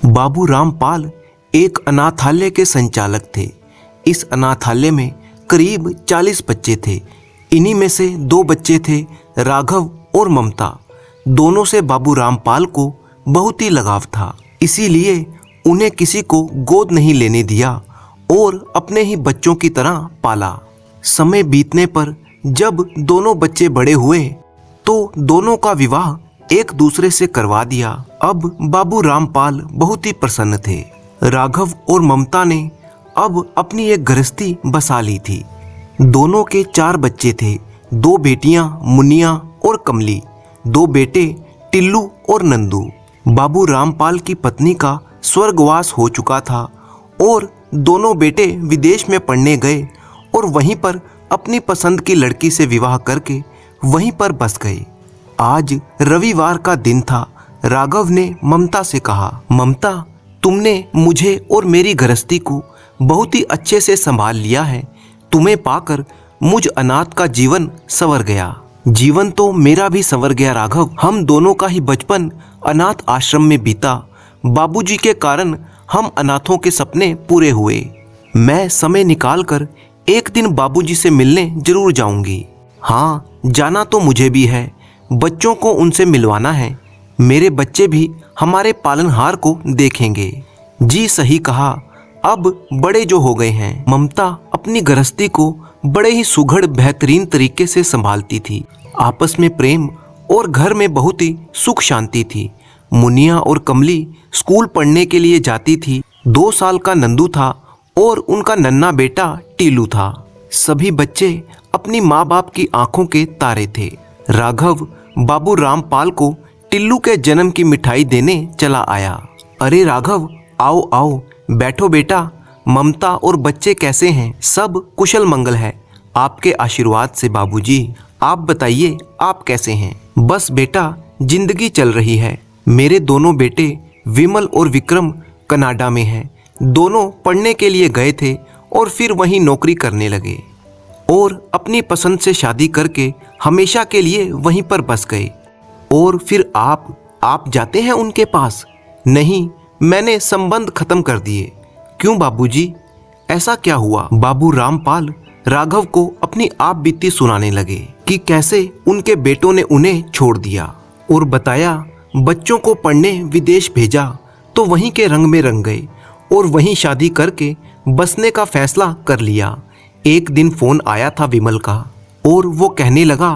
बाबू रामपाल एक अनाथालय के संचालक थे। इस अनाथालय में करीब 40 बच्चे थे। इन्हीं में से 2 बच्चे थे, राघव और ममता। दोनों से बाबू रामपाल को बहुत ही लगाव था, इसीलिए उन्हें किसी को गोद नहीं लेने दिया और अपने ही बच्चों की तरह पाला। समय बीतने पर जब दोनों बच्चे बड़े हुए तो दोनों का विवाह एक दूसरे से करवा दिया। अब बाबू रामपाल बहुत ही प्रसन्न थे। राघव और ममता ने अब अपनी एक गृहस्थी बसा ली थी। दोनों के 4 बच्चे थे, 2 बेटियां मुनिया और कमली, 2 बेटे टिल्लू और नंदू। बाबू रामपाल की पत्नी का स्वर्गवास हो चुका था और दोनों बेटे विदेश में पढ़ने गए और वहीं पर अपनी पसंद की लड़की से विवाह करके वहीं पर बस गए। आज रविवार का दिन था। राघव ने ममता से कहा, ममता, तुमने मुझे और मेरी गृहस्थी को बहुत ही अच्छे से संभाल लिया है। तुम्हें पाकर मुझ अनाथ का जीवन संवर गया। जीवन तो मेरा भी संवर गया राघव। हम दोनों का ही बचपन अनाथ आश्रम में बीता। बाबूजी के कारण हम अनाथों के सपने पूरे हुए। मैं समय निकालकर एक दिन बाबूजी से मिलने जरूर जाऊंगी। हाँ, जाना तो मुझे भी है। बच्चों को उनसे मिलवाना है। मेरे बच्चे भी हमारे पालनहार को देखेंगे। जी सही कहा, अब बड़े जो हो गए हैं। ममता अपनी गृहस्थी को बड़े ही सुघड़ बेहतरीन तरीके से संभालती थी। आपस में प्रेम और घर में बहुत ही सुख शांति थी। मुनिया और कमली स्कूल पढ़ने के लिए जाती थी। 2 साल का नंदू था और उनका नन्हा बेटा टीलू था। सभी बच्चे अपनी माँ बाप की आंखों के तारे थे। राघव बाबू रामपाल को टिल्लू के जन्म की मिठाई देने चला आया। अरे राघव, आओ आओ, बैठो बेटा। ममता और बच्चे कैसे हैं? सब कुशल मंगल है, आपके आशीर्वाद से बाबूजी। आप बताइए, आप कैसे हैं? बस बेटा, जिंदगी चल रही है। मेरे दोनों बेटे विमल और विक्रम कनाडा में हैं। दोनों पढ़ने के लिए गए थे और फिर वहीं नौकरी करने लगे और अपनी पसंद से शादी करके हमेशा के लिए वहीं पर बस गए। और फिर आप जाते हैं उनके पास? नहीं, मैंने संबंध खत्म कर दिए। क्यों बाबूजी, ऐसा क्या हुआ? बाबू रामपाल राघव को अपनी आप बीती सुनाने लगे कि कैसे उनके बेटों ने उन्हें छोड़ दिया और बताया बच्चों को पढ़ने विदेश भेजा तो वहीं के रंग में रंग गए और वहीं शादी करके बसने का फैसला कर लिया। एक दिन फोन आया था विमल का और वो कहने लगा,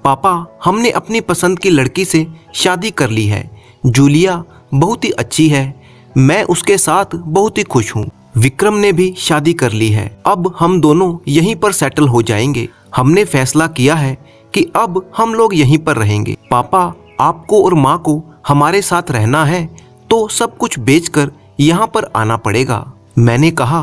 पापा, हमने अपनी पसंद की लड़की से शादी कर ली है। जूलिया बहुत ही अच्छी है। मैं उसके साथ बहुत ही खुश हूँ। विक्रम ने भी शादी कर ली है। अब हम दोनों यहीं पर सेटल हो जाएंगे। हमने फैसला किया है कि अब हम लोग यहीं पर रहेंगे। पापा, आपको और माँ को हमारे साथ रहना है तो सब कुछ बेचकर यहाँ पर आना पड़ेगा। मैंने कहा,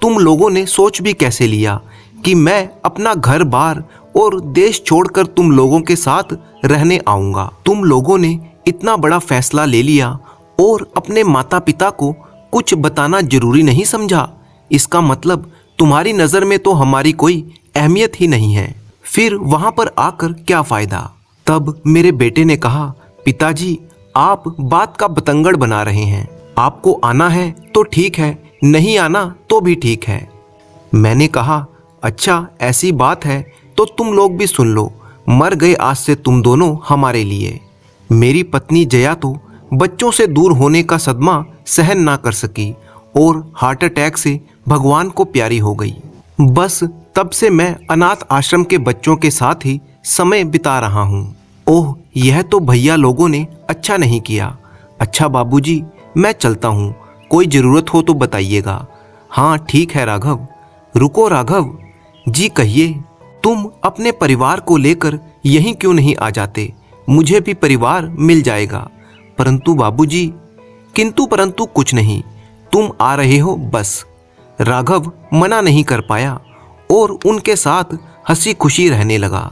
तुम लोगों ने सोच भी कैसे लिया कि मैं अपना घर बार और देश छोड़कर तुम लोगों के साथ रहने आऊंगा? तुम लोगों ने इतना बड़ा फैसला ले लिया और अपने माता पिता को कुछ बताना जरूरी नहीं समझा। इसका मतलब तुम्हारी नज़र में तो हमारी कोई अहमियत ही नहीं है। फिर वहां पर आकर क्या फायदा? तब मेरे बेटे ने कहा, पिताजी, आप बात का बतंगड़ बना रहे हैं। आपको आना है तो ठीक है, नहीं आना तो भी ठीक है। मैंने कहा, अच्छा ऐसी बात है तो तुम लोग भी सुन लो। मर गए आज से तुम दोनों हमारे लिए। मेरी पत्नी जया तो बच्चों से दूर होने का सदमा सहन ना कर सकी और हार्ट अटैक से भगवान को प्यारी हो गई। बस तब से मैं अनाथ आश्रम के बच्चों के साथ ही समय बिता रहा हूँ। ओह, यह तो भैया लोगों ने अच्छा नहीं किया। अच्छा बाबूजी, मैं चलता हूँ। कोई ज़रूरत हो तो बताइएगा। हाँ ठीक है राघव। रुको राघव जी, कहिए, तुम अपने परिवार को लेकर यहीं क्यों नहीं आ जाते? मुझे भी परिवार मिल जाएगा। परंतु बाबूजी, किंतु परंतु कुछ नहीं, तुम आ रहे हो बस। राघव मना नहीं कर पाया और उनके साथ हंसी खुशी रहने लगा।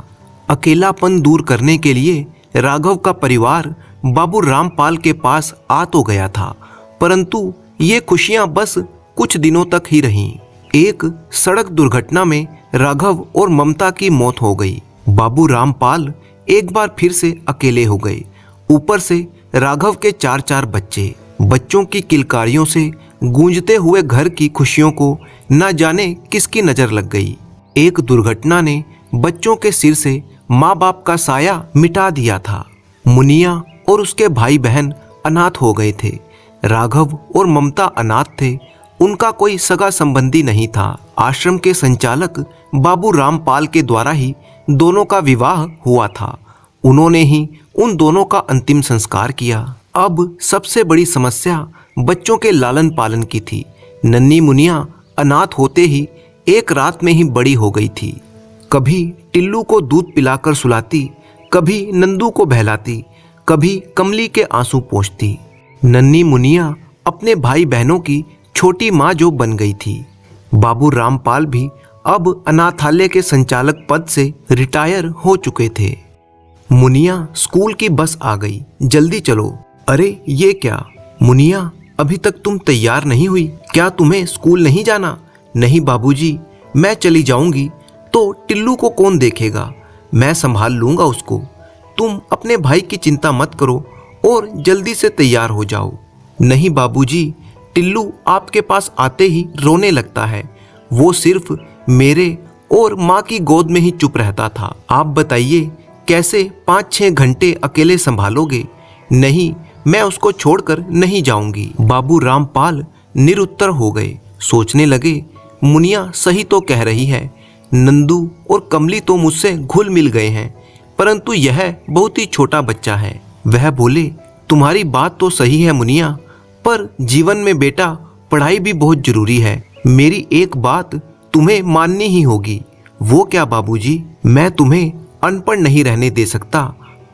अकेलापन दूर करने के लिए राघव का परिवार बाबू रामपाल के पास आ तो गया था, परंतु ये खुशियां बस कुछ दिनों तक ही रहीं। एक सड़क दुर्घटना में राघव और ममता की मौत हो गई। बाबू रामपाल एक बार फिर से अकेले हो गए। ऊपर से राघव के 4 बच्चे। बच्चों की किलकारियों से गूंजते हुए घर की खुशियों को न जाने किसकी नजर लग गई। एक दुर्घटना ने बच्चों के सिर से माँ बाप का साया मिटा दिया था। मुनिया और उसके भाई बहन अनाथ हो गए थे। राघव और ममता अनाथ थे, उनका कोई सगा संबंधी नहीं था। आश्रम के संचालक बाबू रामपाल के द्वारा ही दोनों का विवाह हुआ था। उन्होंने ही उन दोनों का अंतिम संस्कार किया। अब सबसे बड़ी समस्या बच्चों के लालन पालन की थी। नन्ही मुनिया अनाथ होते ही एक रात में ही बड़ी हो गई थी। कभी टिल्लू को दूध पिलाकर सुलाती, कभी नंदू को बहलाती, कभी कमली के आंसू पोंछती। नन्ही मुनिया अपने भाई बहनों की छोटी माँ जो बन गई थी। बाबू रामपाल भी अब अनाथालय के संचालक पद से रिटायर हो चुके थे। मुनिया स्कूल की बस आ गई, जल्दी चलो। अरे ये क्या मुनिया, अभी तक तुम तैयार नहीं हुई? क्या तुम्हें स्कूल नहीं जाना? नहीं बाबूजी, मैं चली जाऊंगी तो टिल्लू को कौन देखेगा? मैं संभाल लूंगा उसको। तुम अपने भाई की चिंता मत करो और जल्दी से तैयार हो जाओ। नहीं बाबूजी, टिल्लू आपके पास आते ही रोने लगता है। वो सिर्फ मेरे और माँ की गोद में ही चुप रहता था। आप बताइए कैसे 5-6 घंटे अकेले संभालोगे? नहीं, मैं उसको छोड़कर नहीं जाऊंगी। बाबू रामपाल निरुत्तर हो गए। सोचने लगे, मुनिया सही तो कह रही है। नंदू और कमली तो मुझसे घुल मिल गए हैं, परंतु यह बहुत ही छोटा बच्चा है। वह बोले, तुम्हारी बात तो सही है मुनिया, पर जीवन में बेटा पढ़ाई भी बहुत जरूरी है। मेरी एक बात तुम्हें माननी ही होगी। वो क्या बाबूजी? मैं तुम्हें अनपढ़ नहीं रहने दे सकता,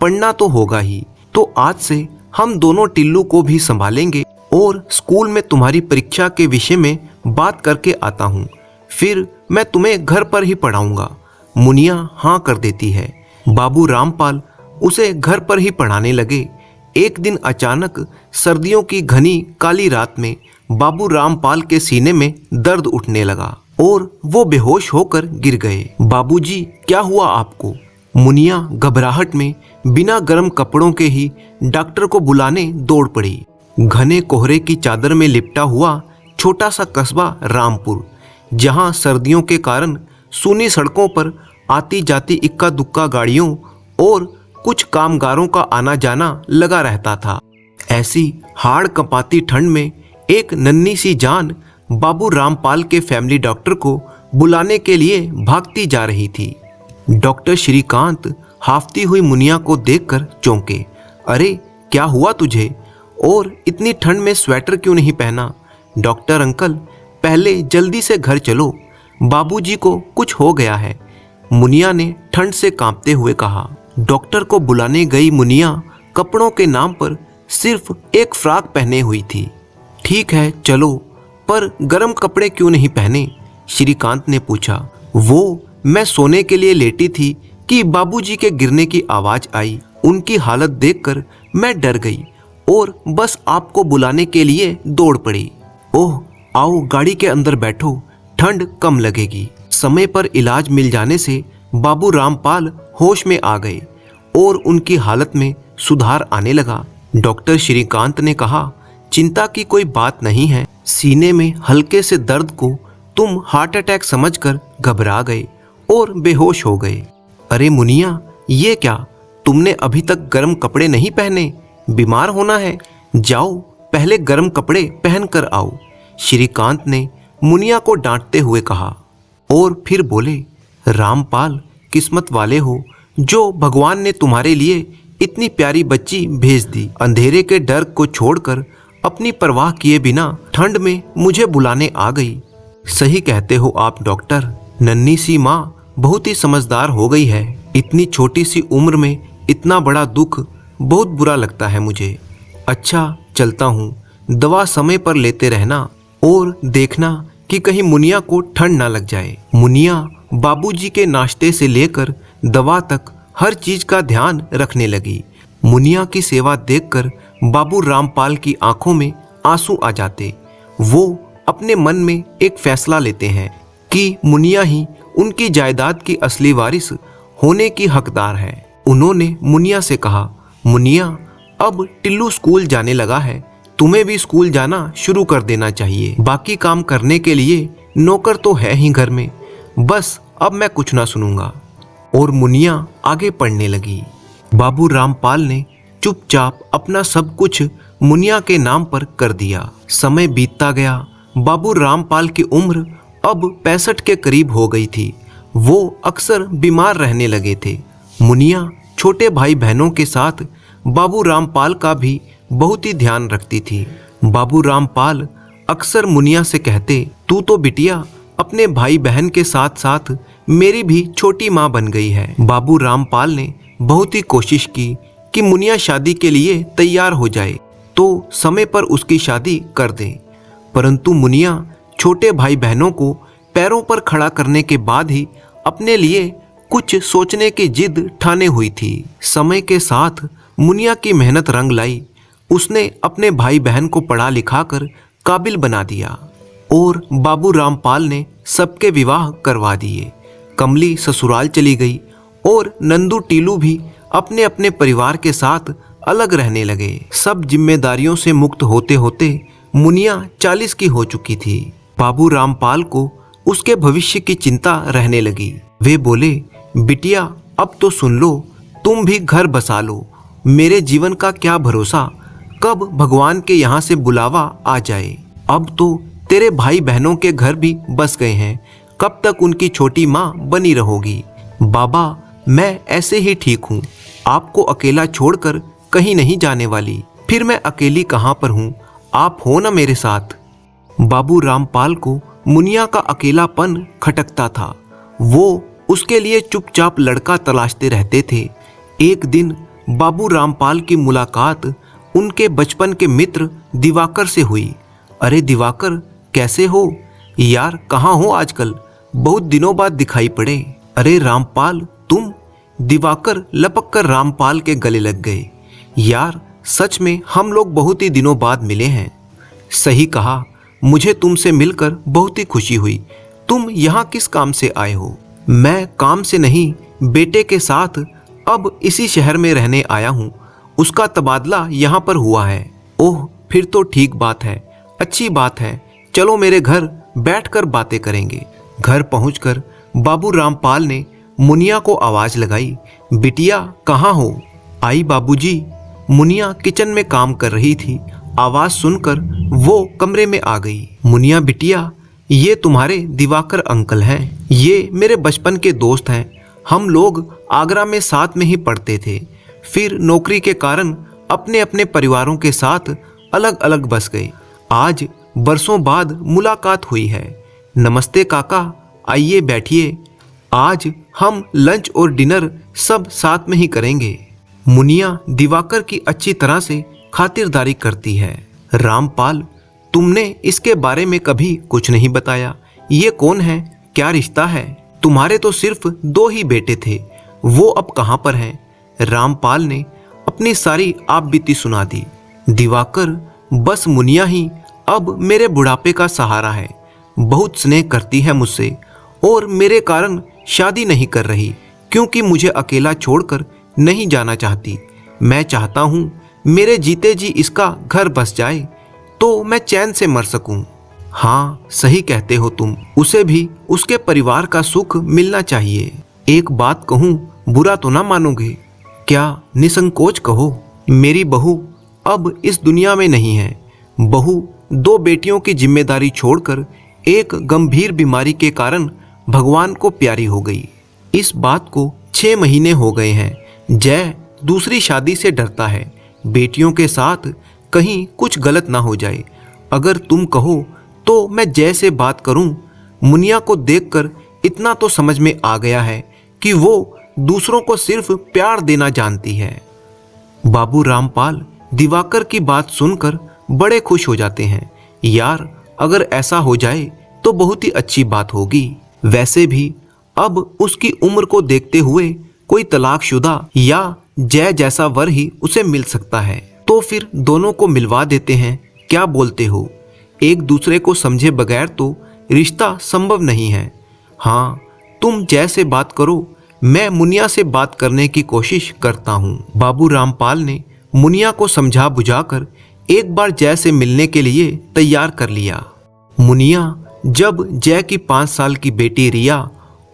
पढ़ना तो होगा ही। तो आज से हम दोनों टिल्लू को भी संभालेंगे और स्कूल में तुम्हारी परीक्षा के विषय में बात करके आता हूँ। फिर मैं तुम्हें घर पर ही पढ़ाऊंगा। मुनिया हाँ कर देती है। बाबू रामपाल उसे घर पर ही पढ़ाने लगे। एक दिन अचानक सर्दियों की घनी काली रात में बाबू रामपाल के सीने में दर्द उठने लगा और वो बेहोश होकर गिर गए। बाबूजी, क्या हुआ आपको? मुनिया घबराहट में बिना गर्म कपड़ों के ही डॉक्टर को बुलाने दौड़ पड़ी। घने कोहरे की चादर में लिपटा हुआ छोटा सा कस्बा रामपुर, जहां सर्दियों के कारण सूनी सड़कों पर आती जाती इक्का दुक्का गाड़ियों और कुछ कामगारों का आना जाना लगा रहता था। ऐसी हाड़ कंपाती ठंड में एक नन्ही सी जान बाबू रामपाल के फैमिली डॉक्टर को बुलाने के लिए भागती जा रही थी। डॉक्टर श्रीकांत हाफती हुई मुनिया को देखकर चौंके। अरे क्या हुआ तुझे? और इतनी ठंड में स्वेटर क्यों नहीं पहना? डॉक्टर अंकल, पहले जल्दी से घर चलो, बाबूजी को कुछ हो गया है, मुनिया ने ठंड से कांपते हुए कहा। डॉक्टर को बुलाने गई मुनिया कपड़ों के नाम पर सिर्फ एक फ्रॉक पहने हुई थी। ठीक है चलो, पर गर्म कपड़े क्यों नहीं पहने? श्रीकांत ने पूछा। वो मैं सोने के लिए लेटी थी कि बाबूजी के गिरने की आवाज आई। उनकी हालत देखकर मैं डर गई और बस आपको बुलाने के लिए दौड़ पड़ी। ओह आओ, गाड़ी के अंदर बैठो, ठंड कम लगेगी। समय पर इलाज मिल जाने से बाबू रामपाल होश में आ गए और उनकी हालत में सुधार आने लगा। डॉक्टर श्रीकांत ने कहा, चिंता की कोई बात नहीं है। सीने में हल्के से दर्द को तुम हार्ट अटैक समझकर घबरा गए और बेहोश हो गए। अरे मुनिया, ये क्या, तुमने अभी तक गर्म कपड़े नहीं पहने? बीमार होना है। जाओ पहले गर्म कपड़े पहन कर आओ, श्रीकांत ने मुनिया को डांटते हुए कहा। और फिर बोले, रामपाल, किस्मत वाले हो जो भगवान ने तुम्हारे लिए इतनी प्यारी बच्ची भेज दी। अंधेरे के डर को छोड़कर अपनी परवाह किए बिना ठंड में मुझे बुलाने आ गई। सही कहते हो आप डॉक्टर, नन्ही सी माँ बहुत ही समझदार हो गई है। इतनी छोटी सी उम्र में इतना बड़ा दुख, बहुत बुरा लगता है मुझे। अच्छा चलता हूँ, दवा समय पर लेते रहना और देखना कि कहीं मुनिया को ठंड ना लग जाए। मुनिया बाबूजी के नाश्ते से लेकर दवा तक हर चीज का ध्यान रखने लगी। मुनिया की सेवा देखकर बाबू रामपाल की आंखों में आंसू आ जाते। वो अपने मन में एक फैसला लेते हैं कि मुनिया ही उनकी जायदाद की असली वारिस होने की हकदार है। उन्होंने मुनिया से कहा, मुनिया अब टिल्लू स्कूल जाने लगा है, तुम्हें भी स्कूल जाना शुरू कर देना चाहिए। बाकी काम करने के लिए नौकर तो है ही घर में, बस अब मैं कुछ ना सुनूंगा। और मुनिया आगे पढ़ने लगी। बाबू रामपाल ने चुपचाप अपना सब कुछ मुनिया के नाम पर कर दिया। समय बीतता गया। बाबू रामपाल की उम्र अब 65 के करीब हो गई थी। वो अक्सर बीमार रहने लगे थे। मुनिया छोटे भाई बहनों के साथ बाबू रामपाल का भी बहुत ही ध्यान रखती थी। बाबू रामपाल अक्सर मुनिया से कहते, तू तो बिटिया अपने भाई बहन के साथ साथ मेरी भी छोटी माँ बन गई है। बाबू रामपाल ने बहुत ही कोशिश की कि मुनिया शादी के लिए तैयार हो जाए तो समय पर उसकी शादी कर दें, परंतु मुनिया छोटे भाई बहनों को पैरों पर खड़ा करने के बाद ही अपने लिए कुछ सोचने की जिद ठाने हुई थी। समय के साथ मुनिया की मेहनत रंग लाई। उसने अपने भाई बहन को पढ़ा लिखा कर काबिल बना दिया और बाबू रामपाल ने सबके विवाह करवा दिए। कमली ससुराल चली गई और नंदू टीलू भी अपने अपने परिवार के साथ अलग रहने लगे। सब जिम्मेदारियों से मुक्त होते होते मुनिया 40 की हो चुकी थी। बाबू रामपाल को उसके भविष्य की चिंता रहने लगी। वे बोले, बिटिया अब तो सुन लो, तुम भी घर बसा लो। मेरे जीवन का क्या भरोसा, कब भगवान के यहाँ से बुलावा आ जाए। अब तो तेरे भाई बहनों के घर भी बस गए हैं, कब तक उनकी छोटी माँ बनी रहोगी। बाबा मैं ऐसे ही ठीक हूँ, आपको अकेला छोड़कर कहीं नहीं जाने वाली। फिर मैं अकेली कहाँ पर हूँ, आप हो ना मेरे साथ। बाबू रामपाल को मुनिया का अकेलापन खटकता था। वो उसके लिए चुपचाप लड़का तलाशते रहते थे। एक दिन बाबू रामपाल की मुलाकात उनके बचपन के मित्र दिवाकर से हुई। अरे दिवाकर, कैसे हो यार, कहाँ हो आजकल, बहुत दिनों बाद दिखाई पड़े। अरे रामपाल तुम? दिवाकर लपक कर रामपाल के गले लग गए। यार सच में हम लोग बहुत ही दिनों बाद मिले हैं। सही कहा, मुझे तुमसे मिलकर बहुत ही खुशी हुई। तुम यहाँ किस काम से आए हो? मैं काम से नहीं, बेटे के साथ अब इसी शहर में रहने आया हूँ। उसका तबादला यहाँ पर हुआ है। ओह फिर तो ठीक बात है, अच्छी बात है। चलो मेरे घर बैठकर बातें करेंगे। घर पहुंचकर बाबू रामपाल ने मुनिया को आवाज लगाई, बिटिया कहाँ हो? आई बाबूजी। मुनिया किचन में काम कर रही थी। आवाज सुनकर वो कमरे में आ गई। मुनिया बिटिया, ये तुम्हारे दिवाकर अंकल हैं। ये मेरे बचपन के दोस्त हैं। हम लोग आगरा में साथ में ही पढ़ते थे, फिर नौकरी के कारण अपने अपने परिवारों के साथ अलग अलग बस गए। आज बरसों बाद मुलाकात हुई है। नमस्ते काका, आइए बैठिए। आज हम लंच और डिनर सब साथ में ही करेंगे। मुनिया दिवाकर की अच्छी तरह से खातिरदारी करती है। रामपाल, तुमने इसके बारे में कभी कुछ नहीं बताया। ये कौन है, क्या रिश्ता है? तुम्हारे तो सिर्फ 2 ही बेटे थे, वो अब कहाँ पर हैं? रामपाल ने अपनी सारी आपबीती सुना दी। दिवाकर, बस मुनिया ही अब मेरे बुढ़ापे का सहारा है। बहुत स्नेह करती है मुझसे और मेरे कारण शादी नहीं कर रही, क्योंकि मुझे अकेला छोड़कर नहीं जाना चाहती। मैं चाहता हूँ मेरे जीते जी इसका घर बस जाए तो मैं चैन से मर सकूं। हाँ सही कहते हो तुम, उसे भी उसके परिवार का सुख मिलना चाहिए। एक बात कहूँ, बुरा तो ना मानोगे? क्या? निसंकोच कहो। मेरी बहू अब इस दुनिया में नहीं है। बहू 2 बेटियों की जिम्मेदारी छोड़कर एक गंभीर बीमारी के कारण भगवान को प्यारी हो गई। इस बात को 6 महीने हो गए हैं। जय दूसरी शादी से डरता है, बेटियों के साथ कहीं कुछ गलत ना हो जाए। अगर तुम कहो तो मैं जय से बात करूं। मुनिया को देखकर इतना तो समझ में आ गया है कि वो दूसरों को सिर्फ प्यार देना जानती है। बाबू रामपाल दिवाकर की बात सुनकर बड़े खुश हो जाते हैं। यार अगर ऐसा हो जाए तो बहुत ही अच्छी बात होगी। वैसे भी अब उसकी उम्र को देखते हुए कोई तलाकशुदा या जय जैसा वर ही उसे मिल सकता है, तो फिर दोनों को मिलवा देते हैं। क्या बोलते हो? एक दूसरे को समझे बगैर तो रिश्ता संभव नहीं है। हाँ तुम जय से बात करो, मैं मुनिया से बात करने की कोशिश करता हूँ। बाबू रामपाल ने मुनिया को समझा बुझाकर एक बार जय से मिलने के लिए तैयार कर लिया। मुनिया जब जय की 5 साल की बेटी रिया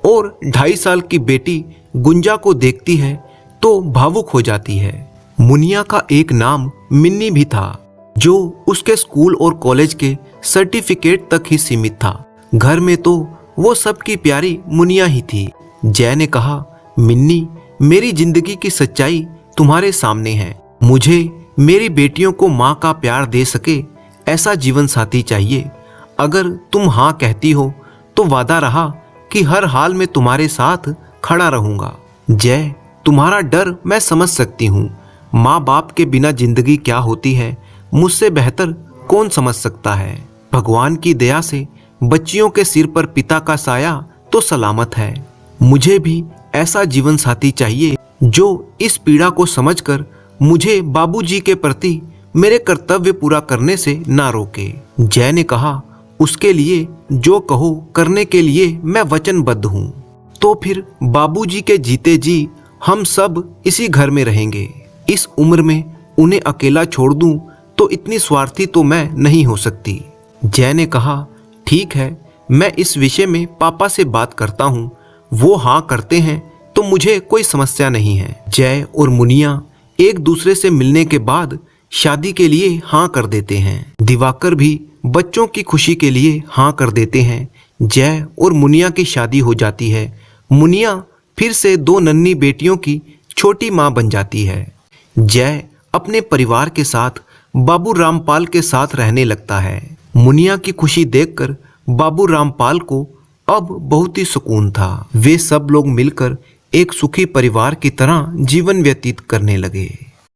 और 2.5 साल की बेटी गुंजा को देखती है तो भावुक हो जाती है। मुनिया का एक नाम मिन्नी भी था, जो उसके स्कूल और कॉलेज के सर्टिफिकेट तक ही सीमित था। घर में तो वो सबकी प्यारी मुनिया ही थी। जय ने कहा, मिन्नी, मेरी जिंदगी की सच्चाई तुम्हारे सामने है। मुझे मेरी बेटियों को माँ का प्यार दे सके ऐसा जीवन साथी चाहिए। अगर तुम हाँ कहती हो तो वादा रहा कि हर हाल में तुम्हारे साथ खड़ा रहूंगा। जय, तुम्हारा डर मैं समझ सकती हूँ। माँ बाप के बिना जिंदगी क्या होती है मुझसे बेहतर कौन समझ सकता है। भगवान की दया से बच्चियों के सिर पर पिता का साया तो सलामत है। मुझे भी ऐसा जीवन साथी चाहिए जो इस पीड़ा को समझकर मुझे बाबूजी के प्रति मेरे कर्तव्य पूरा करने से ना रोके। जय ने कहा, उसके लिए जो कहो करने के लिए मैं वचनबद्ध हूँ। तो फिर बाबूजी के जीते जी हम सब इसी घर में रहेंगे। इस उम्र में उन्हें अकेला छोड़ दूं तो इतनी स्वार्थी तो मैं नहीं हो सकती। जय ने कहा, ठीक है, मैं इस विषय में पापा से बात करता हूँ। वो हाँ करते हैं तो मुझे कोई समस्या नहीं है। जय और मुनिया एक दूसरे से मिलने के बाद शादी के लिए हाँ कर देते हैं। दिवाकर भी बच्चों की खुशी के लिए हाँ कर देते हैं। जय और मुनिया की शादी हो जाती है। मुनिया फिर से 2 नन्ही बेटियों की छोटी माँ बन जाती है। जय अपने परिवार के साथ बाबू रामपाल के साथ रहने लगता है। मुनिया की खुशी देखकर बाबू रामपाल को अब बहुत ही सुकून था। वे सब लोग मिलकर एक सुखी परिवार की तरह जीवन व्यतीत करने लगे।